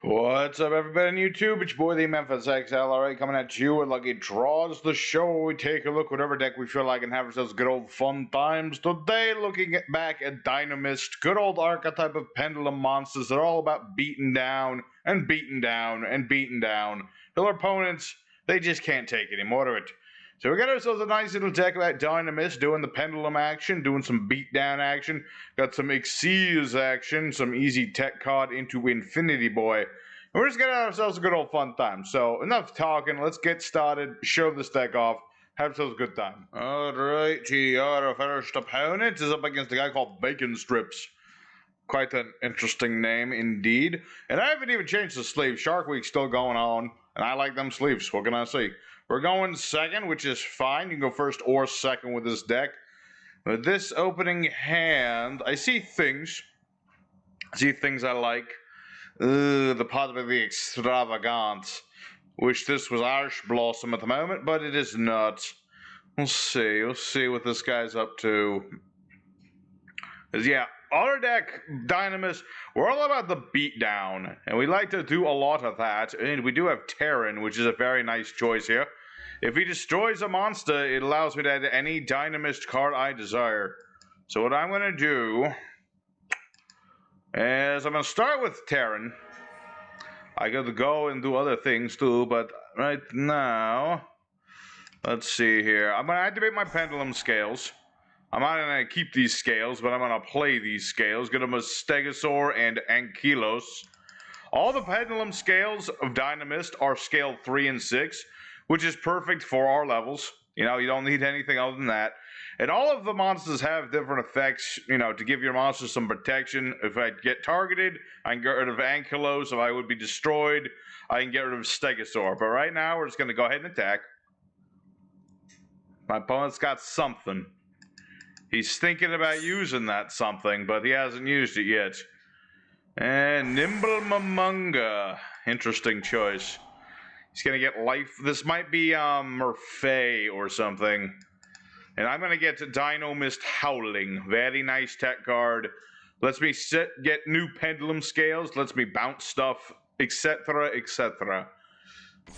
What's up, everybody on YouTube? It's your boy, the Memphis XLRA, coming at you with Lucky Draws, the show where we take a look whatever deck we feel like and have ourselves good old fun times. Today, looking back at Dinomist, good old archetype of pendulum monsters that are all about beating down and beating down and beating down till our opponents, they just can't take any more of it. So we got ourselves a nice little deck about Dinomist, doing the pendulum action, doing some beatdown action, got some Xyz action, some easy tech card into Infinity Boy. And we're just getting ourselves a good old fun time. So enough talking, let's get started, show this deck off, have ourselves a good time. Alrighty, our first opponent is up against a guy called Bacon Strips. Quite an interesting name indeed. And I haven't even changed the sleeve. Shark Week's still going on, and I like them sleeves. What can I say? We're going second, which is fine. You can go first or second with this deck. With this opening hand, I see things. I like. The possibly extravagant. Wish this was Irish Blossom at the moment, but it is not. We'll see. We'll see what this guy's up to. Because, yeah, our deck, Dinomist, we're all about the beatdown, and we like to do a lot of that. And we do have Terran, which is a very nice choice here. If he destroys a monster, it allows me to add any Dinomist card I desire. So what I'm going to do is I'm going to start with Terran. I got to go and do other things too, but right now, let's see here. I'm going to activate my Pendulum Scales. I'm not going to keep these scales, but I'm going to play these scales. Get them a Stegosaur and Ankylos. All the Pendulum Scales of Dinomist are scale 3 and 6, which is perfect for our levels. You know, you don't need anything other than that. And all of the monsters have different effects, you know, to give your monsters some protection. If I get targeted, I can get rid of Ankylos. If I would be destroyed, I can get rid of Stegosaur. But right now, we're just going to go ahead and attack. My opponent's got something. He's thinking about using that something, but he hasn't used it yet. And Nimble Mamunga. Interesting choice. He's going to get life. This might be Murphy or something. And I'm going to get to Dinomist Howling. Very nice tech card. Lets me get new pendulum scales. Lets me bounce stuff, etc., etc.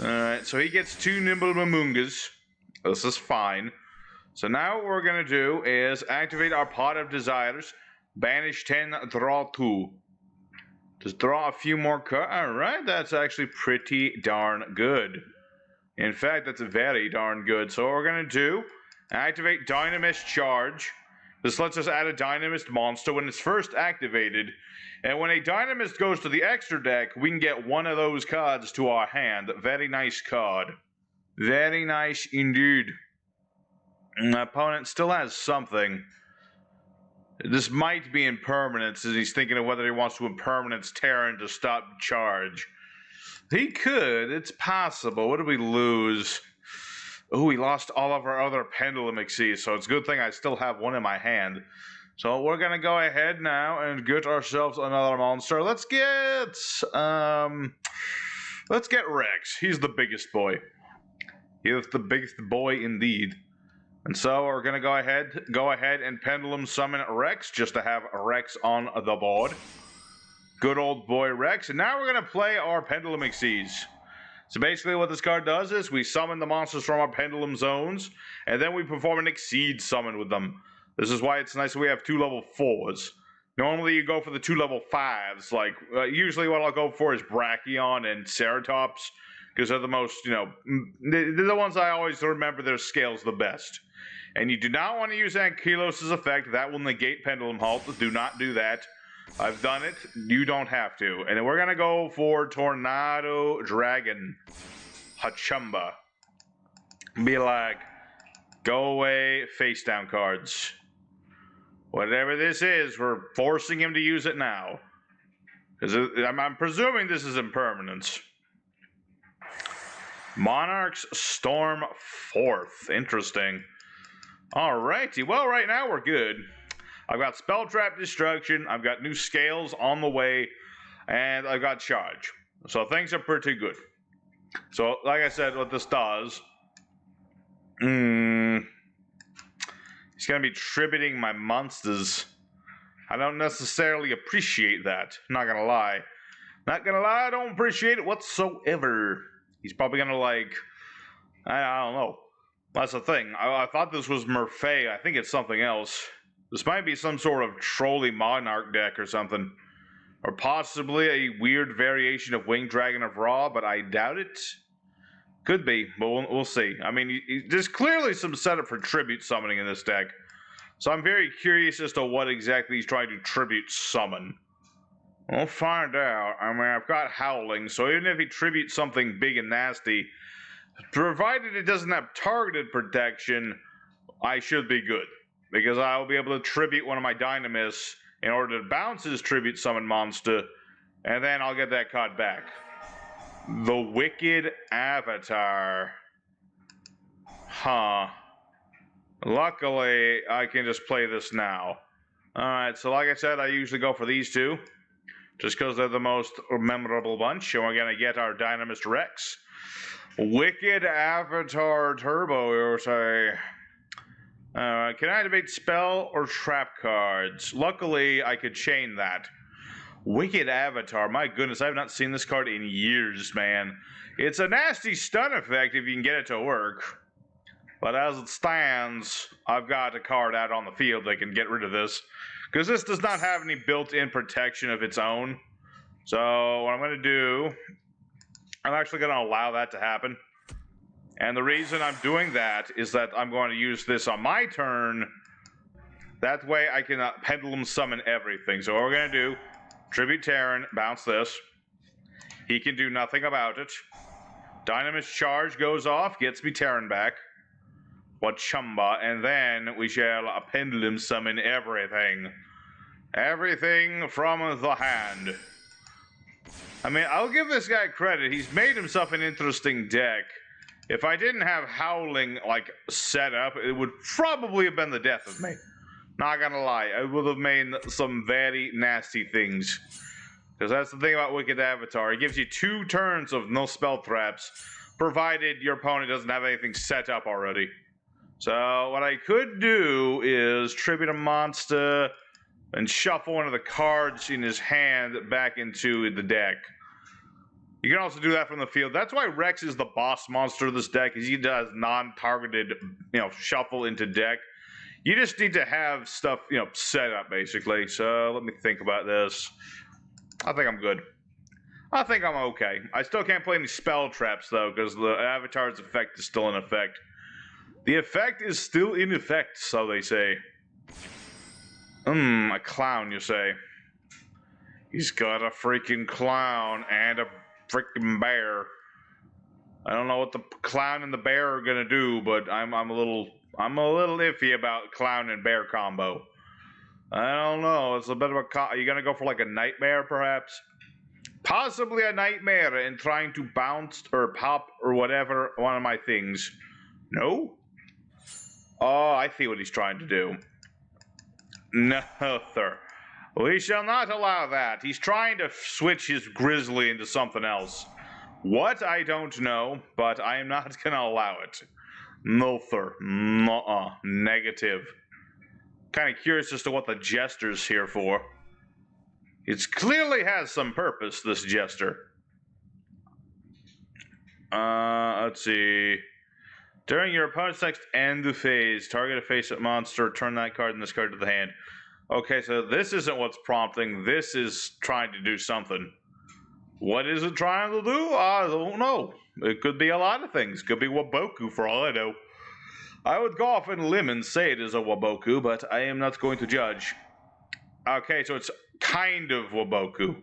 Alright, so he gets 2 Nimble Mamungas. This is fine. So now what we're going to do is activate our Pot of Desires. Banish 10, draw 2. Just draw a few more cards. Alright, that's actually pretty darn good. In fact, that's very darn good. So what we're going to do, activate Dinomist Charge. This lets us add a Dinomist monster when it's first activated. And when a Dinomist goes to the extra deck, we can get one of those cards to our hand. Very nice card. Very nice indeed. My opponent still has something. This might be impermanence, as he's thinking of whether he wants to impermanence Terran to stop charge. He could. It's possible. What did we lose? Oh, we lost all of our other Pendulum Xyz, so it's a good thing I still have one in my hand. So we're going to go ahead now and get ourselves another monster. Let's get Rex. He's the biggest boy. He is the biggest boy indeed. And so we're going to go ahead and Pendulum Summon Rex, just to have Rex on the board. Good old boy Rex. And now we're going to play our Pendulum Xyz. So basically what this card does is we summon the monsters from our Pendulum Zones, and then we perform an Xyz summon with them. This is why it's nice that we have 2 level 4s. Normally you go for the 2 level 5s. Like, usually what I'll go for is Brachion and Ceratops, because they're the most, you know, they're the ones I always remember their scales the best. And you do not want to use Ankylos' effect. That will negate Pendulum Halt. Do not do that. I've done it. You don't have to. And then we're going to go for Tornado Dragon. Hachumba. Be like, go away, face down cards. Whatever this is, we're forcing him to use it now. I'm presuming this is impermanence. Monarch's Storm 4th. Interesting. Alrighty, well, right now we're good. I've got Spell Trap Destruction, I've got new scales on the way, and I've got Charge. So things are pretty good. So, like I said, what this does, he's going to be tributing my monsters. I don't necessarily appreciate that, not going to lie. Not gonna lie, I don't appreciate it whatsoever. He's probably gonna like, I don't know. That's the thing. I thought this was Murphy. I think it's something else. This might be some sort of Trolly Monarch deck or something. Or possibly a weird variation of Winged Dragon of Ra, but I doubt it. Could be, but we'll see. I mean, there's clearly some setup for tribute summoning in this deck. So I'm very curious as to what exactly he's trying to tribute summon. We'll find out. I mean, I've got Howling, so even if he tributes something big and nasty, provided it doesn't have targeted protection, I should be good. Because I'll be able to tribute one of my Dinomists in order to bounce his tribute summon monster, and then I'll get that card back. The Wicked Avatar. Huh. Luckily, I can just play this now. Alright, so like I said, I usually go for these two, just because they're the most memorable bunch, and we're going to get our Dinomist Rex. Wicked Avatar Turbo, you say. Can I activate spell or trap cards? Luckily, I could chain that. Wicked Avatar, my goodness, I have not seen this card in years, man. It's a nasty stun effect if you can get it to work. But as it stands, I've got a card out on the field that can get rid of this. Because this does not have any built-in protection of its own. So what I'm going to do, I'm actually going to allow that to happen. And the reason I'm doing that is that I'm going to use this on my turn. That way I can pendulum summon everything. So what we're going to do, Tribute Terran, bounce this. He can do nothing about it. Dinomist Charge goes off, gets me Terran back. Wachumba, and then we shall pendulum summon everything. Everything from the hand. I mean, I'll give this guy credit. He's made himself an interesting deck. If I didn't have Howling, like, set up, it would probably have been the death of me. Not gonna lie, I would have made some very nasty things. Because that's the thing about Wicked Avatar. It gives you 2 turns of no spell traps, provided your opponent doesn't have anything set up already. So what I could do is tribute a monster and shuffle one of the cards in his hand back into the deck. You can also do that from the field. That's why Rex is the boss monster of this deck, is he does non-targeted, shuffle into deck. You just need to have stuff, set up, basically. So let me think about this. I think I'm good. I think I'm okay. I still can't play any spell traps, though, because the Avatar's effect is still in effect. The effect is still in effect, so they say. A clown, you say. He's got a freaking clown and a freaking bear. I don't know what the clown and the bear are gonna do, but I'm a little iffy about clown and bear combo. I don't know. It's a bit of a. Are you gonna go for like a nightmare, perhaps? Possibly a nightmare and trying to bounce or pop or whatever one of my things. No. Oh, I see what he's trying to do. No, sir. We shall not allow that. He's trying to switch his Grizzly into something else. What, I don't know, but I am not going to allow it. No, sir. Nuh-uh. Negative. Kind of curious as to what the Jester's here for. It clearly has some purpose, this Jester. Let's see. During your opponent's next end phase, target a face-up monster, turn that card and this card to the hand. Okay, so this isn't what's prompting. This is trying to do something. What is it trying to do? I don't know. It could be a lot of things. Could be Waboku for all I know. I would go off on a limb and say it is a Waboku, but I am not going to judge. Okay, so it's kind of Waboku.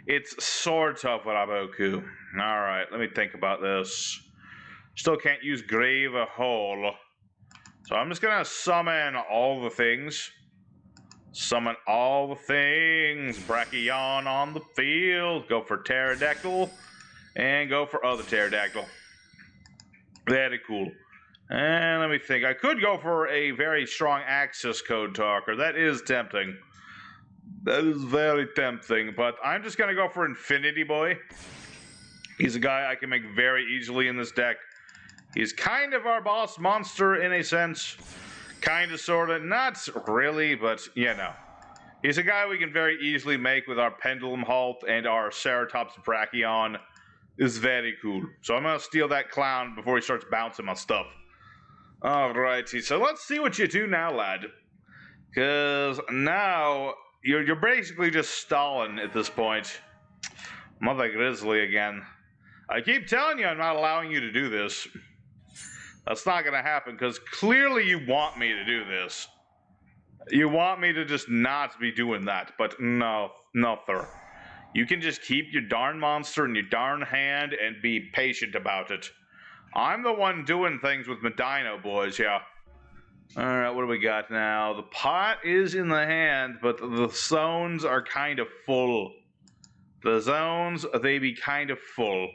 It's sort of Waboku. Alright, let me think about this. Still can't use Grave a Hole. So I'm just going to summon all the things. Summon all the things. Brachyon on the field. Go for Pterodactyl. And go for other Pterodactyl. Very cool. And let me think. I could go for a very strong access code talker. That is tempting. That is very tempting. But I'm just going to go for Infinity Boy. He's a guy I can make very easily in this deck. He's kind of our boss monster in a sense. Kind of, sort of. Not really, but, He's a guy we can very easily make with our Pendulum Halt and our Ceratops Brachion. Is very cool. So I'm gonna steal that clown before he starts bouncing my stuff. Alrighty, so let's see what you do now, lad. Cause now you're basically just stalling at this point. Mother Grizzly again. I keep telling you I'm not allowing you to do this. That's not gonna happen, because clearly you want me to do this. You want me to just not be doing that, but no, sir. You can just keep your darn monster in your darn hand and be patient about it. I'm the one doing things with my dino, boys, yeah. Alright, what do we got now? The pot is in the hand, but the zones are kind of full. The zones, they be kind of full.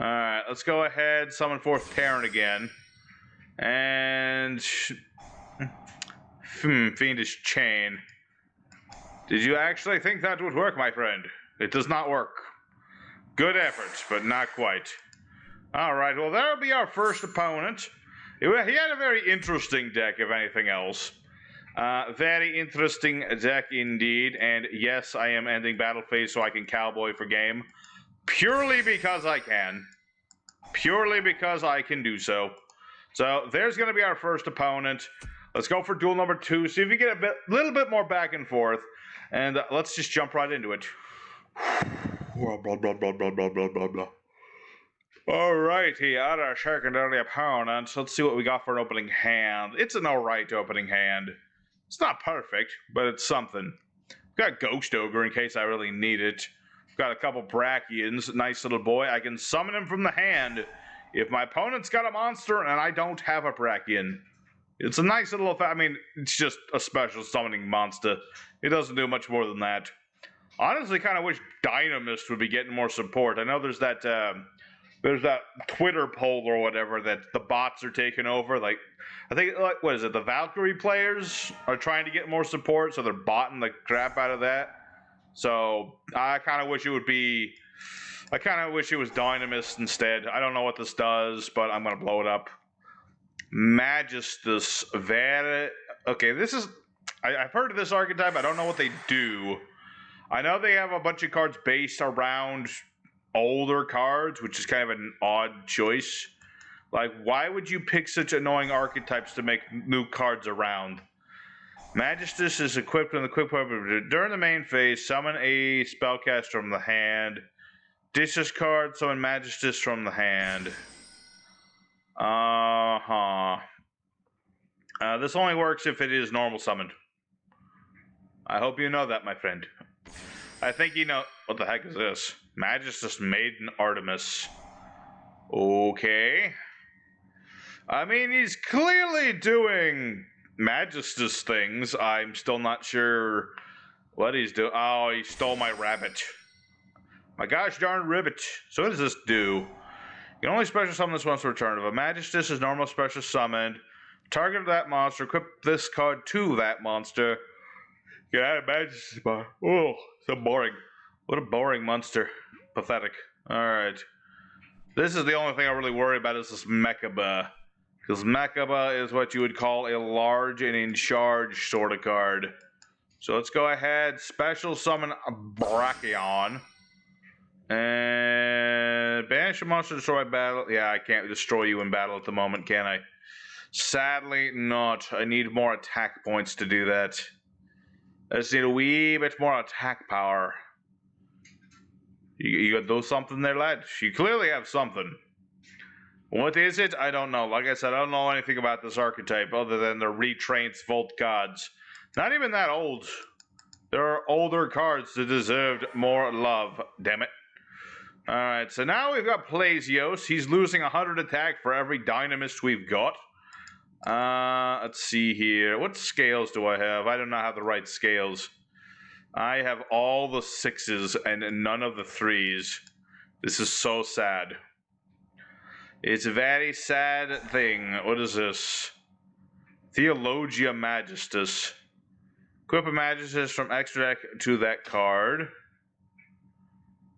Alright, let's go ahead, summon forth Terran again. And... Fiendish Chain. Did you actually think that would work, my friend? It does not work. Good effort, but not quite. Alright, well, that'll be our first opponent. He had a very interesting deck, if anything else. Very interesting deck indeed, and yes, I am ending battle phase so I can cowboy for game. Purely because I can. Purely because I can do so. So, there's going to be our first opponent. Let's go for duel number 2, see if we get a little bit more back and forth. And let's just jump right into it. Blah, blah, blah, blah, blah, blah, blah, blah, blah. Alrighty, our secondary opponent. Let's see what we got for an opening hand. It's an alright opening hand. It's not perfect, but it's something. Got Ghost Ogre in case I really need it. Got a couple Brachions, nice little boy. I can summon him from the hand if my opponent's got a monster and I don't have a Brachion. It's a nice little effect. I mean, it's just a special summoning monster. It doesn't do much more than that. Honestly, kind of wish Dinomist would be getting more support. I know there's that Twitter poll or whatever that the bots are taking over. Like, I think, like, what is it? The Valkyrie players are trying to get more support, so they're botting the crap out of that. So I kind of wish it would be. I kind of wish it was Dinomist instead. I don't know what this does, but I'm gonna blow it up. Magistus, okay, this is... I've heard of this archetype. I don't know what they do. I know they have a bunch of cards based around older cards, which is kind of an odd choice. Like, why would you pick such annoying archetypes to make new cards around? Magistus is equipped in the quick weapon. During the main phase, summon a spellcaster from the hand. Discard, summon Magistus from the hand. This only works if it is normal summoned. I hope you know that, my friend. I think you know... What the heck is this? Magistus Maiden Artemis. Okay. I mean, he's clearly doing Magistus things. I'm still not sure what he's doing. Oh, he stole my rabbit. My gosh darn ribbit. So what does this do? You can only special summon this once per turn. If a Magistus is normal special summoned, target that monster, equip this card to that monster. Get out of Magistus bar. Oh, so boring. What a boring monster. Pathetic. Alright. This is the only thing I really worry about is this Mechaba. Because Mechaba is what you would call a large and in charge sort of card. So let's go ahead, special summon a Brachion. And banish a monster, destroy battle. Yeah, I can't destroy you in battle at the moment, can I? Sadly, not. I need more attack points to do that. I just need a wee bit more attack power. You got something there, lad? You clearly have something. What is it? I don't know. Like I said, I don't know anything about this archetype other than the retrained Volt gods. Not even that old. There are older cards that deserved more love. Damn it. Alright, so now we've got Plazios. He's losing 100 attack for every Dinomist we've got. Let's see here. What scales do I have? I do not have the right scales. I have all the 6s and none of the 3s. This is so sad. It's a very sad thing. What is this? Theologia Magistus. Equip a Magistus from extra deck to that card.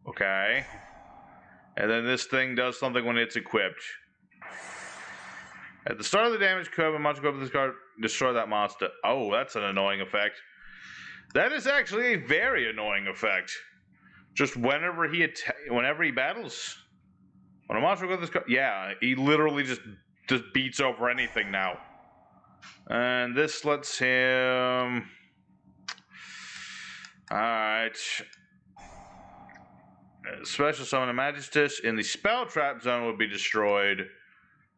Okay. And then this thing does something when it's equipped. At the start of the damage curve, a monster equipped with this card, destroy that monster. Oh, that's an annoying effect. That is actually a very annoying effect. Just whenever he battles, when a monster with this card, yeah, he literally just beats over anything now. And this lets him. All right. Special summon a magistus in the spell trap zone would be destroyed.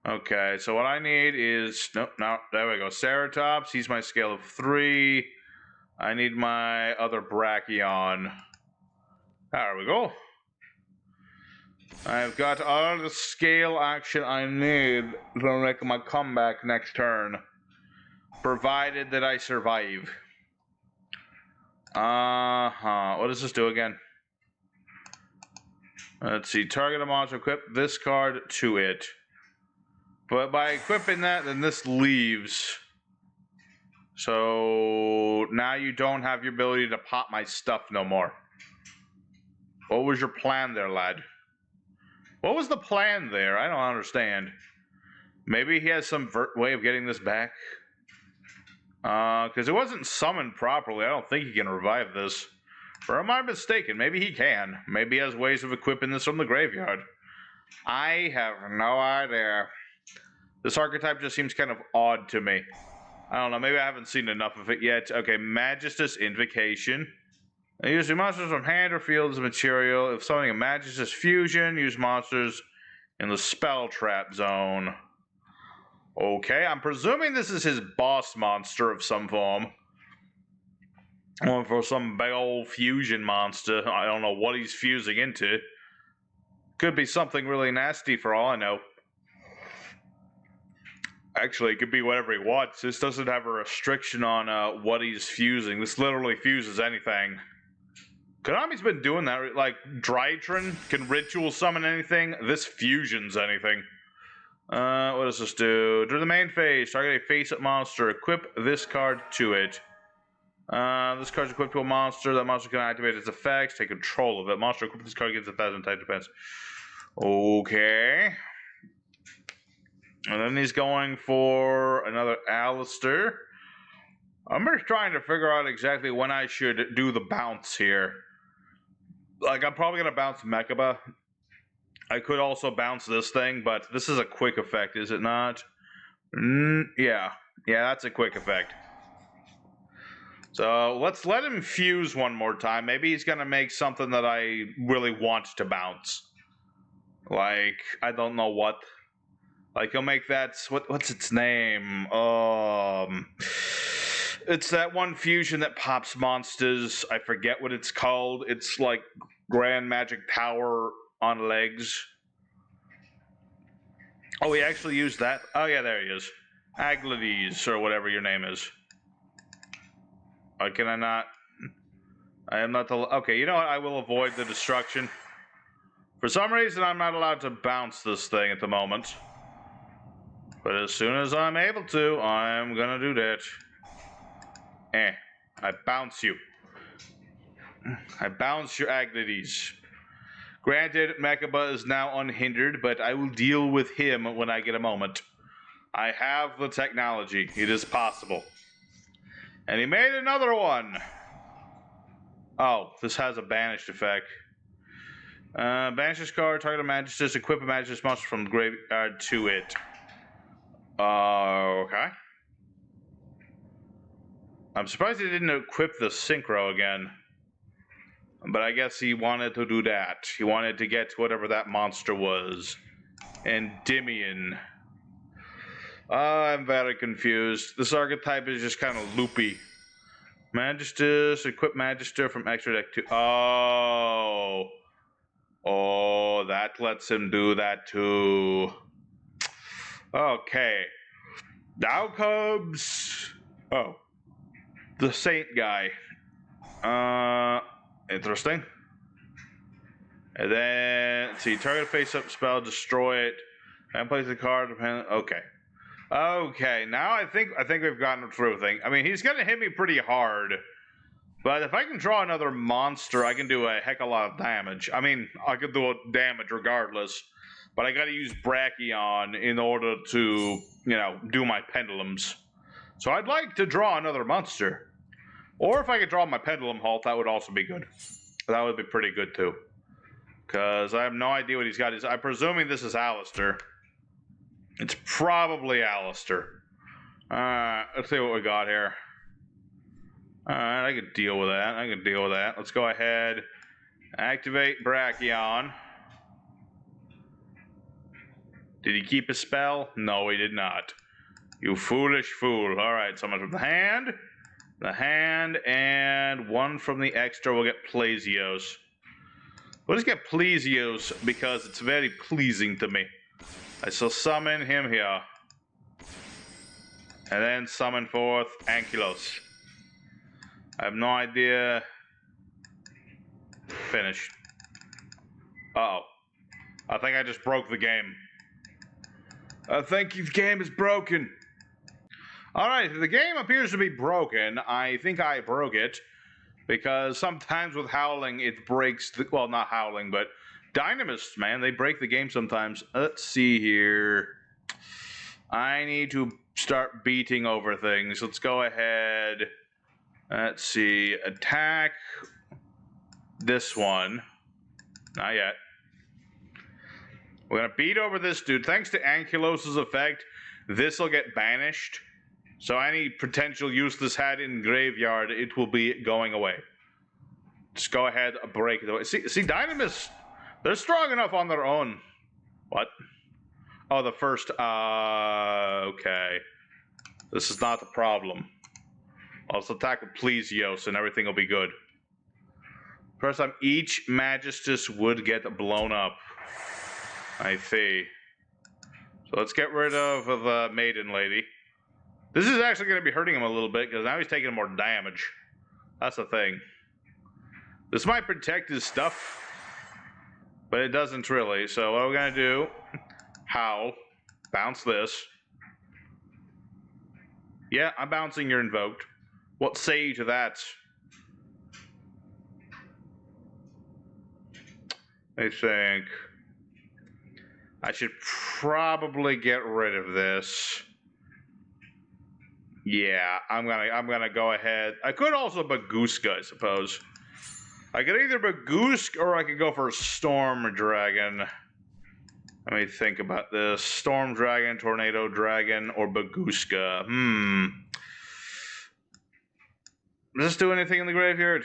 Okay, so what I need is no, there we go. Ceratops, he's my scale of 3. I need my other Brachion. There we go. I've got all the scale action I need to make my comeback next turn, provided that I survive. What does this do again? Let's see. Target a monster, equip this card to it. But by equipping that, then this leaves. So now you don't have your ability to pop my stuff no more. What was your plan there, lad? What was the plan there? I don't understand. Maybe he has some way of getting this back. Because it wasn't summoned properly. I don't think he can revive this. Or am I mistaken? Maybe he can. Maybe he has ways of equipping this from the graveyard. I have no idea. This archetype just seems kind of odd to me. I don't know. Maybe I haven't seen enough of it yet. Okay, Magistus Invocation. Use your monsters from hand or field as material. If summoning a Magistus Fusion, use monsters in the spell trap zone. Okay, I'm presuming this is his boss monster of some form. Or for some big old fusion monster. I don't know what he's fusing into. Could be something really nasty for all I know. Actually, it could be whatever he wants. This doesn't have a restriction on what he's fusing. This literally fuses anything. Konami's been doing that. Like, Drytron can ritual summon anything. This fusions anything. What does this do? During the main phase, target a face-up monster. Equip this card to it. This card's equipped to a monster. That monster can activate its effects. Take control of it. Monster equipped this card gets 1,000 type defense. Okay. And then he's going for another Alistair. I'm just trying to figure out exactly when I should do the bounce here. Like, I'm probably going to bounce Mechaba. I could also bounce this thing, but this is a quick effect, is it not? Yeah, that's a quick effect. So let's let him fuse one more time. Maybe he's going to make something that I really want to bounce. Like, I don't know what. Like, he'll make that, what's its name? It's that one fusion that pops monsters. I forget what it's called. It's like Grand Magic Power on legs. Oh, he actually used that? Oh, yeah, there he is. Aglades, or whatever your name is. Can I not? I am not. Okay, you know what? I will avoid the destruction. For some reason, I'm not allowed to bounce this thing at the moment. But as soon as I'm able to, I'm gonna do that. I bounce you. I bounce your Aglades. Granted, Mechaba is now unhindered, but I will deal with him when I get a moment. I have the technology. It is possible. And he made another one. Oh, this has a banished effect. Banish this card, target a Magistus, equip a Magistus monster from the graveyard to it. Okay. I'm surprised he didn't equip the Synchro again. But I guess he wanted to do that. He wanted to get whatever that monster was. Endymion. I'm very confused. This archetype is just kind of loopy. Magistus, equip Magister from extra deck to... Oh, that lets him do that too. Okay. Now comes... Oh. The Saint guy. Interesting. And then, let's see, target face-up spell, destroy it, and place the card. Okay. Okay, now I think we've gotten through thing. I mean, he's gonna hit me pretty hard, but if I can draw another monster, I can do a heck of a lot of damage. I mean, I could do damage regardless, but I gotta use Brachion in order to, do my pendulums. So I'd like to draw another monster. Or if I could draw my Pendulum Halt, that would also be good. That would be pretty good too. Because I have no idea what he's got. I'm presuming this is Alistair. It's probably Alistair. Let's see what we got here. Alright, I could deal with that. Let's go ahead. Activate Brachion. Did he keep a spell? No, he did not. You foolish fool. Alright, someone from the hand. The hand, and one from the extra will get Plesios. We'll just get Plesios because it's very pleasing to me. I shall summon him here. And then summon forth Ankylos. I have no idea. Finished. Uh-oh. I think I just broke the game. I think the game is broken. Alright, the game appears to be broken. I think I broke it. Because sometimes with Howling, it breaks the... Well, not Howling, but... Dynomists, man, they break the game sometimes. Let's see here. I need to start beating over things. Let's go ahead. Let's see. Attack this one. Not yet. We're going to beat over this dude. Thanks to Ankylos's effect, this will get banished. So any potential use this had in graveyard, it will be going away. Just go ahead and break it away. See, Dynomists, they're strong enough on their own. What? Oh, the first, okay. This is not the problem. Let's attack with Plesios and everything will be good. First time, each Magistus would get blown up. I see. So let's get rid of the Maiden Lady. This is actually going to be hurting him a little bit because now he's taking more damage. That's the thing. This might protect his stuff, but it doesn't really. So what are we going to do? Howl. Bounce this. Yeah, I'm bouncing your Invoked. What say you to that? I think I should probably get rid of this. Yeah, I'm gonna go ahead. I could also Bagooska, I suppose. I could either Bagoosk or I could go for Storm Dragon. Let me think about this. Storm Dragon, Tornado Dragon, or Bagooska. Does this do anything in the graveyard?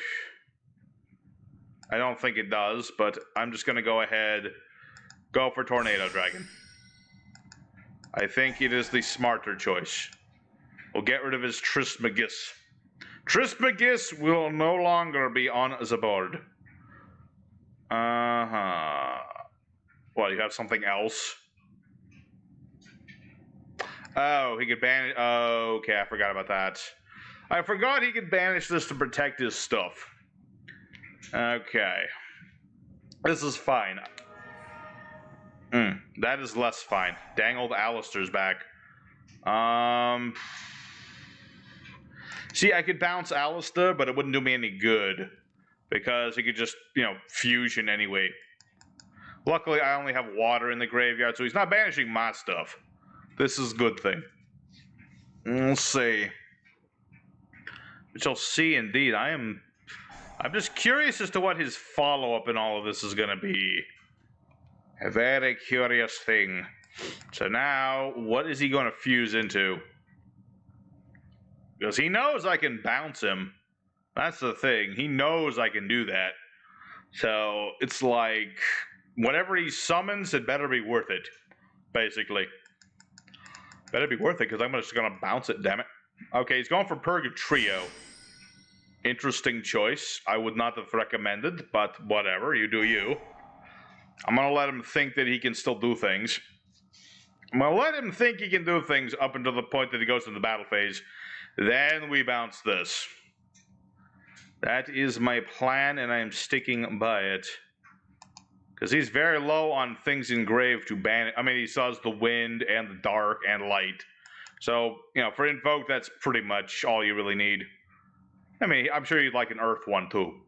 I don't think it does, but I'm just gonna go ahead, go for Tornado Dragon. I think it is the smarter choice. We'll get rid of his Trismegistus. Trismegistus will no longer be on the board. Well, you have something else? Oh, he could banish... Oh, okay, I forgot about that. I forgot he could banish this to protect his stuff. Okay. This is fine. That is less fine. Dang old Alistair's back. See, I could bounce Alistair, but it wouldn't do me any good. Because he could just, fusion anyway. Luckily, I only have water in the graveyard, so he's not banishing my stuff. This is a good thing. We'll see. We shall see indeed. I'm just curious as to what his follow-up in all of this is going to be. A very curious thing. So now, what is he going to fuse into? Because he knows I can bounce him. That's the thing. He knows I can do that. So, it's like, whatever he summons, it better be worth it. Basically. Better be worth it, because I'm just going to bounce it, damn it. Okay, he's going for Purgatrio. Interesting choice. I would not have recommended, but whatever, you do you. I'm going to let him think that he can still do things. I'm going to let him think he can do things up until the point that he goes into the battle phase. Then we bounce this. That is my plan, and I am sticking by it. Because he's very low on things engraved to ban it. I mean, he saws the wind and the dark and light. So, for Invoke, that's pretty much all you really need. I mean, I'm sure you'd like an Earth one, too.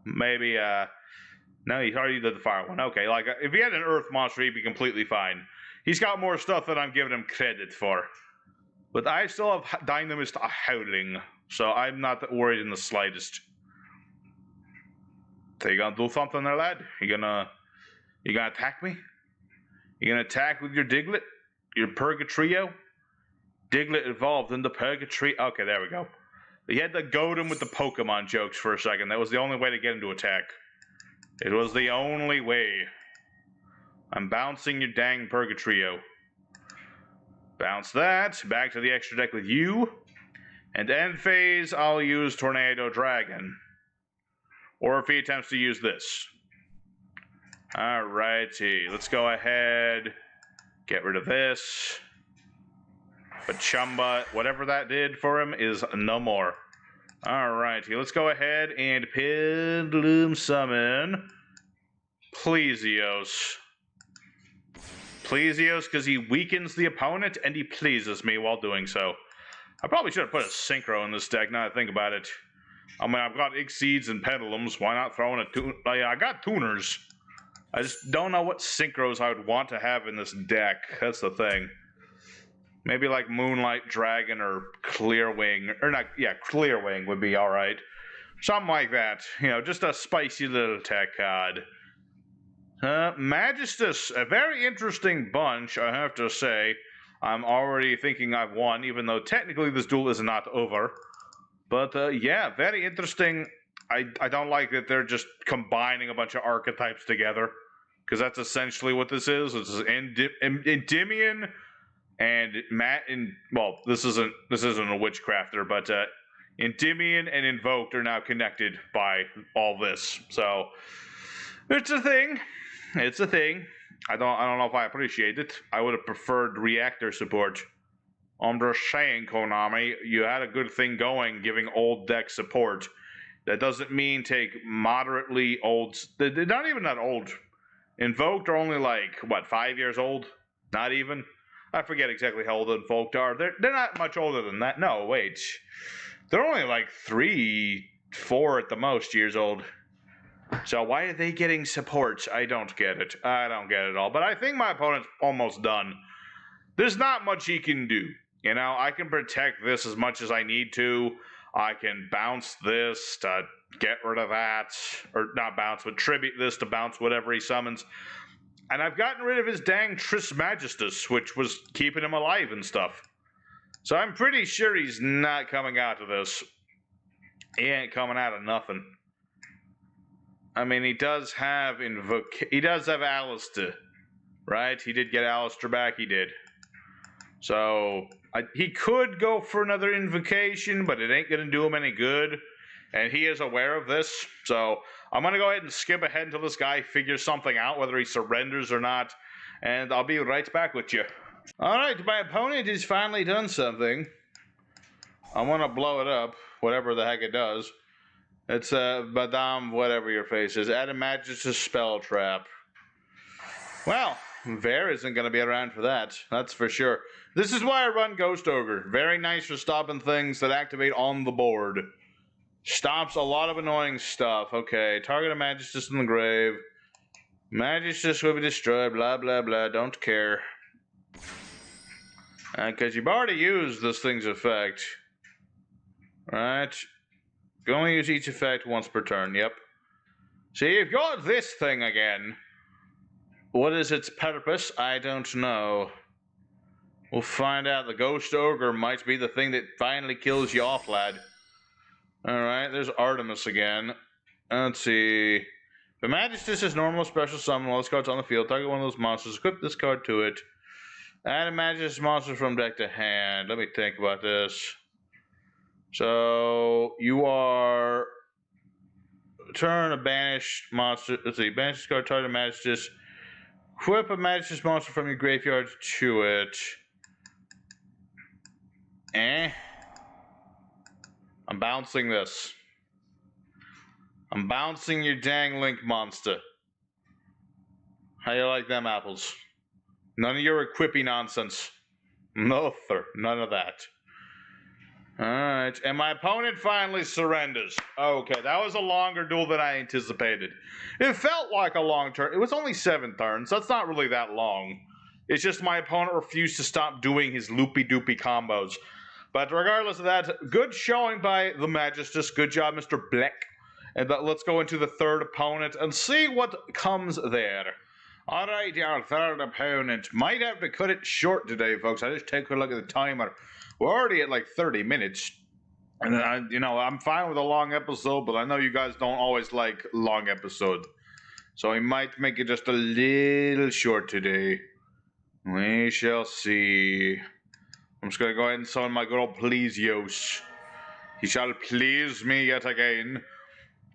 Maybe, no, he already did the Fire one. Okay, like, if he had an Earth monster, he'd be completely fine. He's got more stuff than I'm giving him credit for. But I still have Dinomist Howling. So I'm not worried in the slightest. So you gonna do something there, lad? You gonna attack me? You gonna attack with your Diglett? Your Purgatrio? Diglett evolved into Purgatrio. Okay, there we go. You had to goad him with the Pokemon jokes for a second. That was the only way to get him to attack. It was the only way. I'm bouncing your dang Purgatrio. Bounce that. Back to the extra deck with you. And end phase, I'll use Tornado Dragon. Or if he attempts to use this. Alrighty. Let's go ahead. Get rid of this. But Chumba, whatever that did for him is no more. Alrighty, let's go ahead and Pendulum Summon Plesio's. Plesio's because he weakens the opponent and he pleases me while doing so. I probably should have put a Synchro in this deck now that I think about it. I mean, I've got Exceeds and Pendulums. Why not throw in a Tuner? I got Tuners. I just don't know what Synchros I would want to have in this deck. That's the thing. Maybe like Moonlight Dragon or Clearwing. Or not, yeah, Clearwing would be alright. Something like that. You know, just a spicy little tech card. Magistus, a very interesting bunch, I have to say. I'm already thinking I've won, even though technically this duel is not over. But, yeah, very interesting. I don't like that they're just combining a bunch of archetypes together. Because that's essentially what this is. This is Endymion... And well, this isn't a Witchcrafter, but Endymion and Invoked are now connected by all this. So it's a thing. It's a thing. I don't know if I appreciate it. I would have preferred reactor support. I'm just saying, Konami, you had a good thing going, giving old deck support. That doesn't mean take moderately old. They're not even that old. Invoked are only like what, 5 years old? Not even. I forget exactly how old Invoked are. They're not much older than that. No, wait. They're only like 3, 4 at the most years old. So why are they getting support? I don't get it. I don't get it at all. But I think my opponent's almost done. There's not much he can do. You know, I can protect this as much as I need to. I can bounce this to get rid of that. Or not bounce, but tribute this to bounce whatever he summons. And I've gotten rid of his dang Trismegistus, which was keeping him alive and stuff. So I'm pretty sure he's not coming out of this. He ain't coming out of nothing. I mean, he does have Alistair, right? He did get Alistair back, he did. So, he could go for another Invocation, but it ain't gonna do him any good. And he is aware of this, so I'm going to go ahead and skip ahead until this guy figures something out, whether he surrenders or not, and I'll be right back with you. Alright, my opponent has finally done something. I want to blow it up, whatever the heck it does. It's Badam, whatever your face is. Add a Magistus Spell Trap. Well, Ver isn't going to be around for that, that's for sure. This is why I run Ghost Ogre. Very nice for stopping things that activate on the board. Stops a lot of annoying stuff. Okay, target a Magistus in the grave. Magistus will be destroyed, blah, blah, blah. Don't care. Because you've already used this thing's effect. Right? You only use each effect once per turn, yep. See, you've got this thing again. What is its purpose? I don't know. We'll find out. The Ghost Ogre might be the thing that finally kills you off, lad. Alright, there's Artemis again. Let's see. The Magistus is normal special summon while this card's on the field. Target one of those monsters. Equip this card to it. Add a Magistus monster from deck to hand. Let me think about this. So, you are... Turn a banished monster. Let's see. Banish this card, target a Magistus. Equip a Magistus monster from your graveyard to it. I'm bouncing this. I'm bouncing your dang Link monster. How you like them apples? None of your equippy nonsense. No, sir. None of that. Alright. And my opponent finally surrenders. Okay, that was a longer duel than I anticipated. It felt like a long turn. It was only 7 turns. That's not really that long. It's just my opponent refused to stop doing his loopy-doopy combos. But regardless of that, good showing by the Magistus. Good job, Mr. Black. And let's go into the third opponent and see what comes there. Alright, our third opponent. Might have to cut it short today, folks. I just take a look at the timer. We're already at like 30 minutes. And I'm fine with a long episode, but I know you guys don't always like long episodes. So I might make it just a little short today. We shall see. I'm just going to go ahead and summon my good old Yugioh. He shall please me yet again.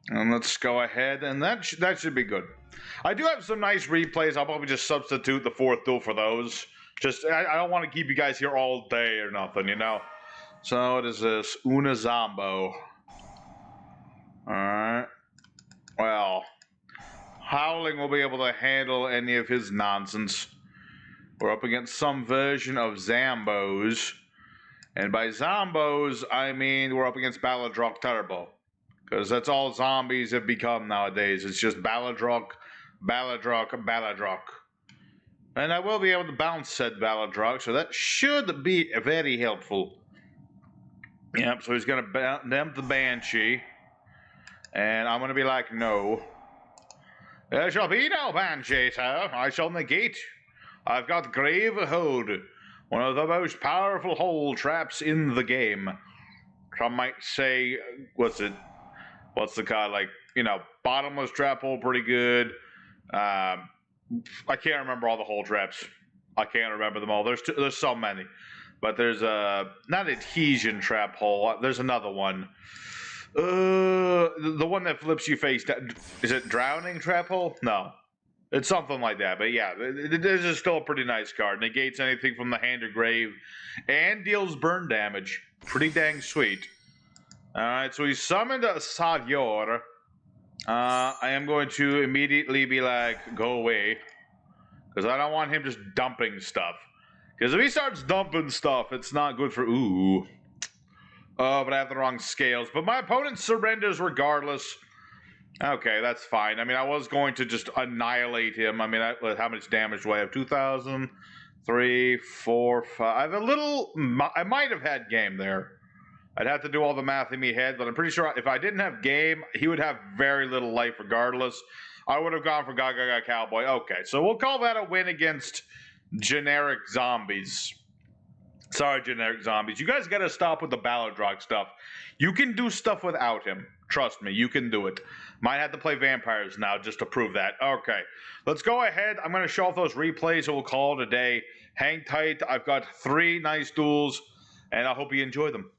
And let's go ahead, and that should be good. I do have some nice replays. I'll probably just substitute the fourth duel for those. I don't want to keep you guys here all day or nothing, you know. So what is this? Una Zombo. Alright. Well, Howling will be able to handle any of his nonsense. We're up against some version of Zombos. And by Zombos, I mean we're up against Baladrock Turbo. Because that's all zombies have become nowadays. It's just Baladrock. And I will be able to bounce said Baladrock, so that should be very helpful. Yep, so he's going to dump the Banshee. And I'm going to be like, no. There shall be no Banshee, sir. I shall negate. I've got Grave Hold, one of the most powerful hold traps in the game. Some might say, what's the card, like, bottomless trap hole, pretty good. I can't remember all the hole traps. I can't remember them all. There's so many. But there's not adhesion trap hole. There's another one. The one that flips you face down. Is it drowning trap hole? No. It's something like that. But yeah, this is still a pretty nice card. Negates anything from the hand or grave. And deals burn damage. Pretty dang sweet. Alright, so he summoned a Savior. I am going to immediately be like, go away. Because I don't want him just dumping stuff. Because if he starts dumping stuff, it's not good for... Ooh. Oh, but I have the wrong scales. But my opponent surrenders regardless. Okay, that's fine. I mean, I was going to just annihilate him. I mean, how much damage do I have? 2,000, 3, 4, 5. I have a little... I might have had game there. I'd have to do all the math in my head, but I'm pretty sure if I didn't have game, he would have very little life regardless. I would have gone for Gaga Cowboy. Okay, so we'll call that a win against generic zombies. Sorry, generic zombies. You guys got to stop with the Baladrock stuff. You can do stuff without him. Trust me, you can do it. Might have to play vampires now just to prove that. Okay, let's go ahead. I'm going to show off those replays, and we'll call it a day. Hang tight. I've got 3 nice duels, and I hope you enjoy them.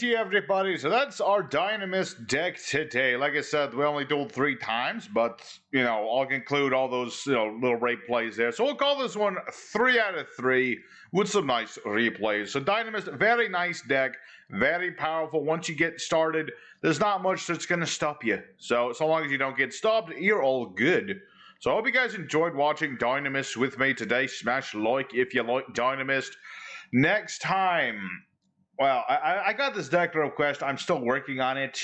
Alrighty, everybody, so that's our Dinomist deck today. Like I said, we only dueled 3 times, but, I'll conclude all those, little rate plays there. So we'll call this one 3 out of 3 with some nice replays. So Dinomist, very nice deck, very powerful. Once you get started, there's not much that's going to stop you. So long as you don't get stopped, you're all good. So I hope you guys enjoyed watching Dinomist with me today. Smash like if you like Dinomist. Next time... Well, I got this deck request. I'm still working on it.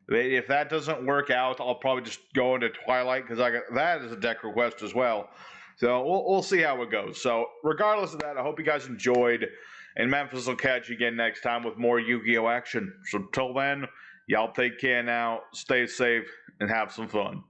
If that doesn't work out, I'll probably just go into Twilight because I got that as a deck request as well. So we'll see how it goes. So regardless of that, I hope you guys enjoyed. And Memphis will catch you again next time with more Yu-Gi-Oh action. So till then, y'all take care now, stay safe, and have some fun.